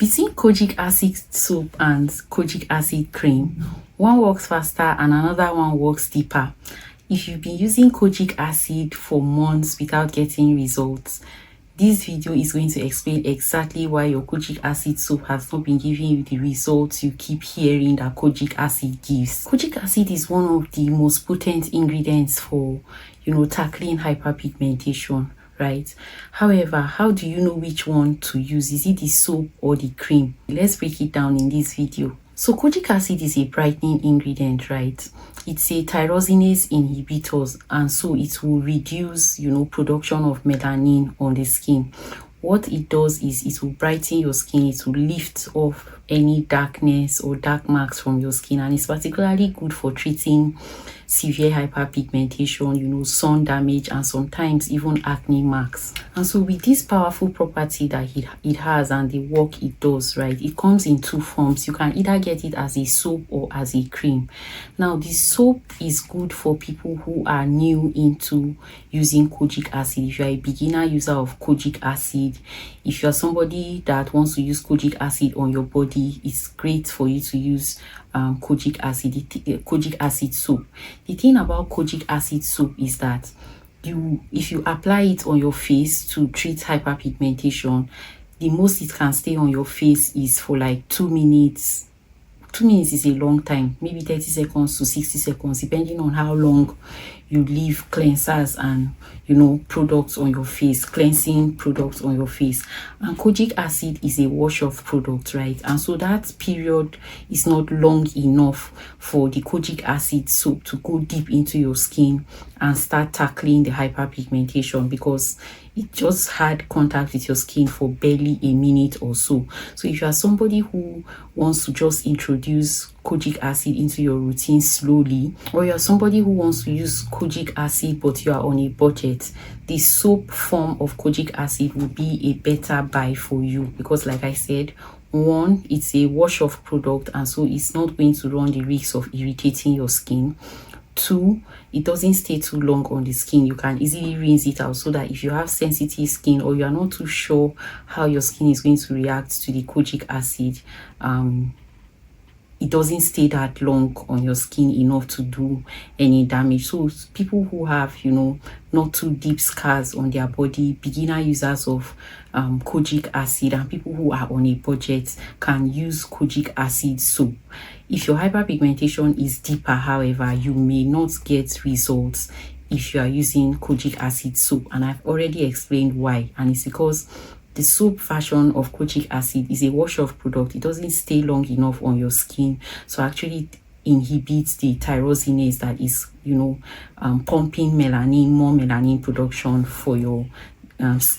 Between Kojic Acid Soap and Kojic Acid Cream, one works faster and another one works deeper. If you've been using Kojic Acid for months without getting results, this video is going to explain exactly why your Kojic Acid Soap has not been giving you the results you keep hearing that Kojic Acid gives. Kojic Acid is one of the most potent ingredients for, tackling hyperpigmentation, right? However, how do you know which one to use? Is it the soap or the cream? Let's break it down in this video. So Kojic acid is a brightening ingredient, right? It's a tyrosinase inhibitor, and so it will reduce, production of melanin on the skin. What it does is it will brighten your skin, it will lift off any darkness or dark marks from your skin, and it's particularly good for treating severe hyperpigmentation, sun damage, and sometimes even acne marks. And so with this powerful property that it has and the work it does, right, it comes in two forms. You can either get it as a soap or as a cream. Now the soap is good for people who are new into using Kojic acid. If you are a beginner user of Kojic acid, if you're somebody that wants to use Kojic acid on your body, it's great for you to use Kojic acid soap. The thing about Kojic acid soap is that if you apply it on your face to treat hyperpigmentation, the most it can stay on your face is for like 2 minutes. 2 minutes is a long time, maybe 30 seconds to 60 seconds, depending on how long you leave cleansers and products on your face, cleansing products on your face. And Kojic acid is a wash-off product, right? And so that period is not long enough for the Kojic acid soap to go deep into your skin and start tackling the hyperpigmentation, because it just had contact with your skin for barely a minute or so. So if you are somebody who wants to just introduce Kojic acid into your routine slowly, or you're somebody who wants to use Kojic acid but you are on a budget, the soap form of Kojic acid will be a better buy for you, because like I said, one, it's a wash-off product, and so it's not going to run the risk of irritating your skin. Two, it doesn't stay too long on the skin. You can easily rinse it out, so that if you have sensitive skin or you are not too sure how your skin is going to react to the Kojic acid, it doesn't stay that long on your skin enough to do any damage. So people who have not too deep scars on their body, beginner users of Kojic acid, and people who are on a budget can use Kojic acid soap. If your hyperpigmentation is deeper, however, you may not get results if you are using Kojic acid soap, and I've already explained why. And it's because the soap version of Kojic acid is a wash-off product. It doesn't stay long enough on your skin, so actually it inhibits the tyrosinase that is pumping more melanin production for your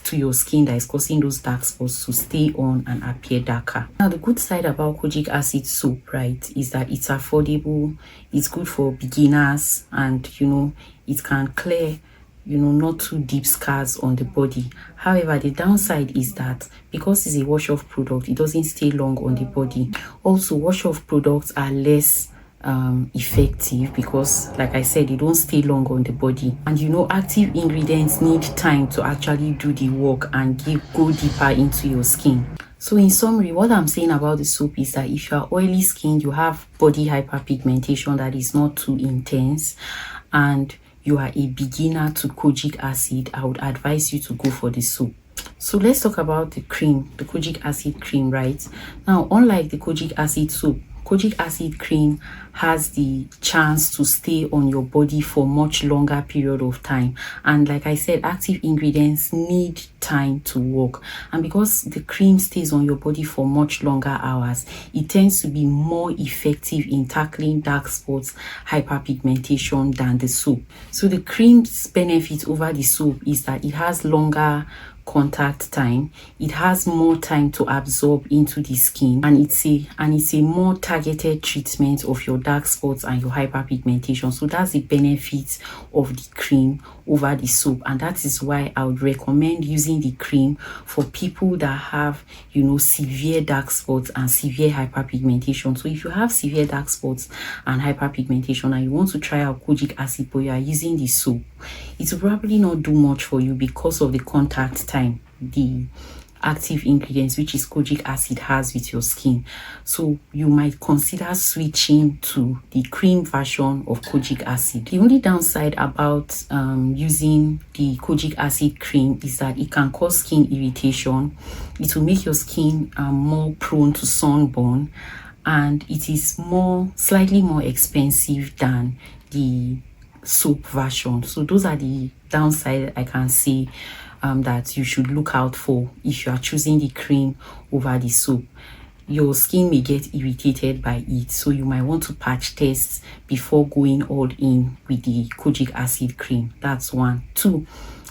to your skin, that is causing those dark spots to stay on and appear darker. Now the good side about Kojic acid soap, right, is that it's affordable, it's good for beginners, and it can clear not too deep scars on the body. However, the downside is that because it's a wash-off product, it doesn't stay long on the body. Also, wash-off products are less effective because, like I said, they don't stay long on the body, and active ingredients need time to actually do the work and go deeper into your skin. So in summary, what I'm saying about the soap is that if you are oily skinned, you have body hyperpigmentation that is not too intense, and you are a beginner to Kojic acid, I would advise you to go for the soap. So let's talk about the cream, the Kojic acid cream, right? Now, unlike the Kojic acid soap, Kojic acid cream has the chance to stay on your body for much longer period of time, and like I said, active ingredients need time to work, and because the cream stays on your body for much longer hours, it tends to be more effective in tackling dark spots, hyperpigmentation, than the soap. So the cream's benefit over the soap is that it has longer contact time, it has more time to absorb into the skin, and it's a more targeted treatment of your dark spots and your hyperpigmentation. So that's the benefit of the cream over the soap, and that is why I would recommend using the cream for people that have severe dark spots and severe hyperpigmentation. So if you have severe dark spots and hyperpigmentation and you want to try out Kojic acid but you are using the soap, it will probably not do much for you because of the contact time. The active ingredients which is kojic acid has with your skin. So you might consider switching to the cream version of kojic acid. The only downside about using the kojic acid cream is that it can cause skin irritation. It will make your skin more prone to sunburn, and it is slightly more expensive than the soap version. So those are the downside I can say that you should look out for if you are choosing the cream over the soap. Your skin may get irritated by it, so you might want to patch test before going all in with the kojic acid cream. That's one. Two,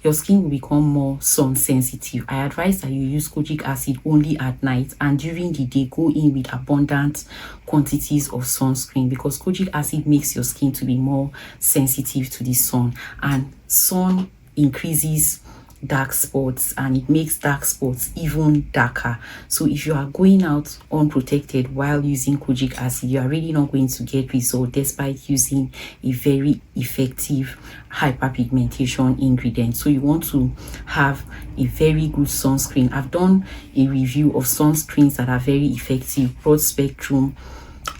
your skin will become more sun sensitive. I advise that you use kojic acid only at night, and during the day go in with abundant quantities of sunscreen, because kojic acid makes your skin to be more sensitive to the sun, and sun increases dark spots and it makes dark spots even darker. So if you are going out unprotected while using kojic acid, you are really not going to get results despite using a very effective hyperpigmentation ingredient. So you want to have a very good sunscreen. I've done a review of sunscreens that are very effective, broad spectrum,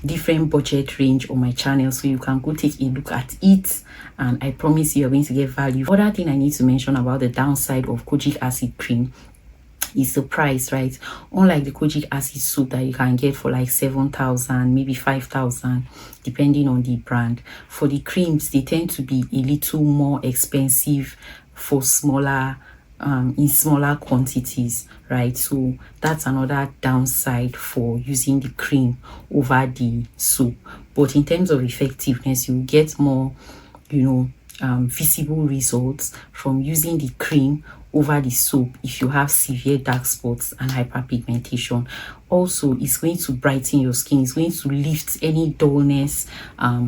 different budget range on my channel, so you can go take a look at it, and I promise you are going to get value. Other thing I need to mention about the downside of kojic acid cream is the price, right? Unlike the kojic acid soap that you can get for like 7,000, maybe 5,000 depending on the brand, for the creams they tend to be a little more expensive for smaller in smaller quantities, right? So that's another downside for using the cream over the soap. But in terms of effectiveness, you get more visible results from using the cream over the soap if you have severe dark spots and hyperpigmentation. Also, it's going to brighten your skin. It's going to lift any dullness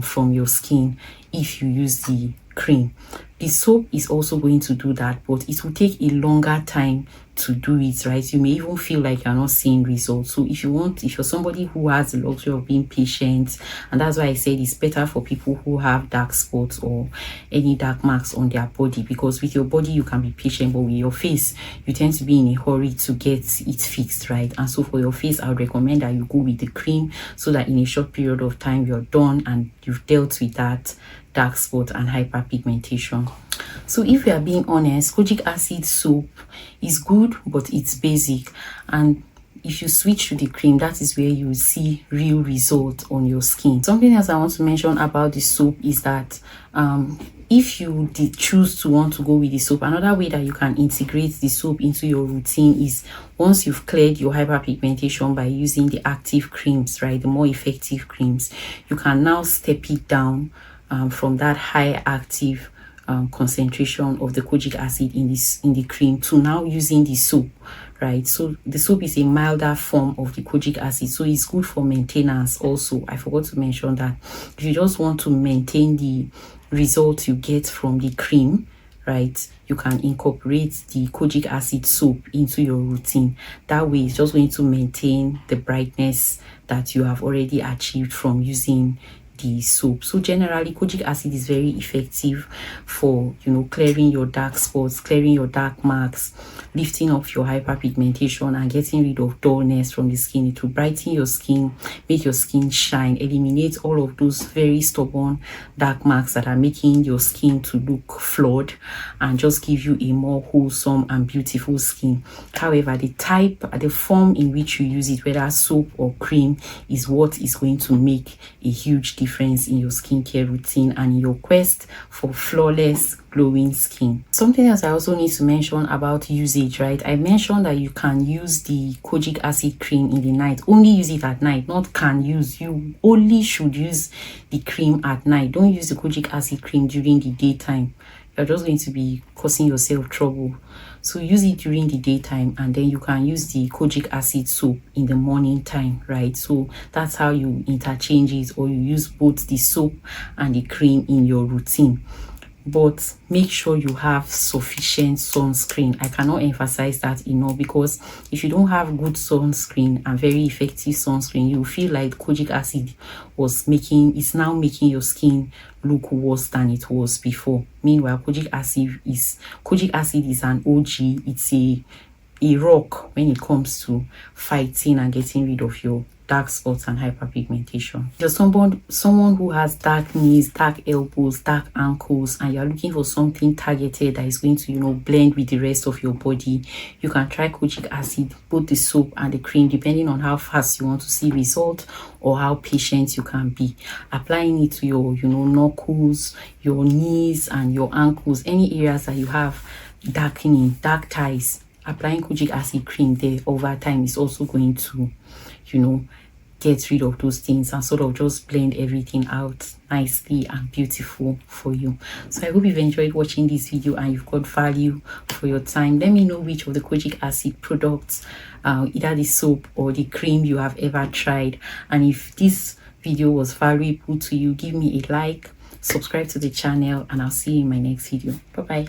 from your skin if you use the cream. The soap is also going to do that, but it will take a longer time to do it, right? You may even feel like you're not seeing results. So if you're somebody who has the luxury of being patient, and that's why I said it's better for people who have dark spots or any dark marks on their body, because with your body you can be patient, but with your face you tend to be in a hurry to get it fixed, right? And so for your face, I would recommend that you go with the cream, so that in a short period of time you're done and you've dealt with that dark spot and hyperpigmentation. So if we are being honest, kojic acid soap is good, but it's basic, and if you switch to the cream, that is where you will see real results on your skin. Something else I want to mention about the soap is that if you did choose to want to go with the soap, another way that you can integrate the soap into your routine is once you've cleared your hyperpigmentation by using the active creams, right, the more effective creams, you can now step it down from that high active concentration of the kojic acid in the cream to now using the soap, right? So the soap is a milder form of the kojic acid, so it's good for maintenance. Also, I forgot to mention that if you just want to maintain the result you get from the cream, right, you can incorporate the kojic acid soap into your routine. That way it's just going to maintain the brightness that you have already achieved from using the soap. So generally, kojic acid is very effective for clearing your dark spots, clearing your dark marks, lifting up your hyperpigmentation, and getting rid of dullness from the skin. It will brighten your skin, make your skin shine, eliminate all of those very stubborn dark marks that are making your skin to look flawed, and just give you a more wholesome and beautiful skin. However, the form in which you use it, whether soap or cream, is what is going to make a huge difference in your skincare routine and in your quest for flawless glowing skin. Something else I also need to mention about usage, right? I mentioned that you can use the kojic acid cream in the night. Only use it at night, not can use. You only should use the cream at night. Don't use the kojic acid cream during the daytime. You're just going to be causing yourself trouble. So use it during the daytime, and then you can use the kojic acid soap in the morning time, right? So that's how you interchange it, or you use both the soap and the cream in your routine. But make sure you have sufficient sunscreen. I cannot emphasize that enough, because if you don't have good sunscreen and very effective sunscreen, you feel like kojic acid is now making your skin look worse than it was before. Meanwhile, kojic acid is an OG. It's a a rock when it comes to fighting and getting rid of your dark spots and hyperpigmentation. If you're someone who has dark knees, dark elbows, dark ankles, and you're looking for something targeted that is going to, you know, blend with the rest of your body, you can try Kojic Acid, both the soap and the cream, depending on how fast you want to see result or how patient you can be. Applying it to your, you know, knuckles, your knees and your ankles, any areas that you have darkening, dark ties. Applying Kojic Acid Cream there over time is also going to, you know, get rid of those things and sort of just blend everything out nicely and beautiful for you. So I hope you've enjoyed watching this video and you've got value for your time. Let me know which of the Kojic Acid products, either the soap or the cream, you have ever tried. And if this video was valuable to you, give me a like, subscribe to the channel, and I'll see you in my next video. Bye bye.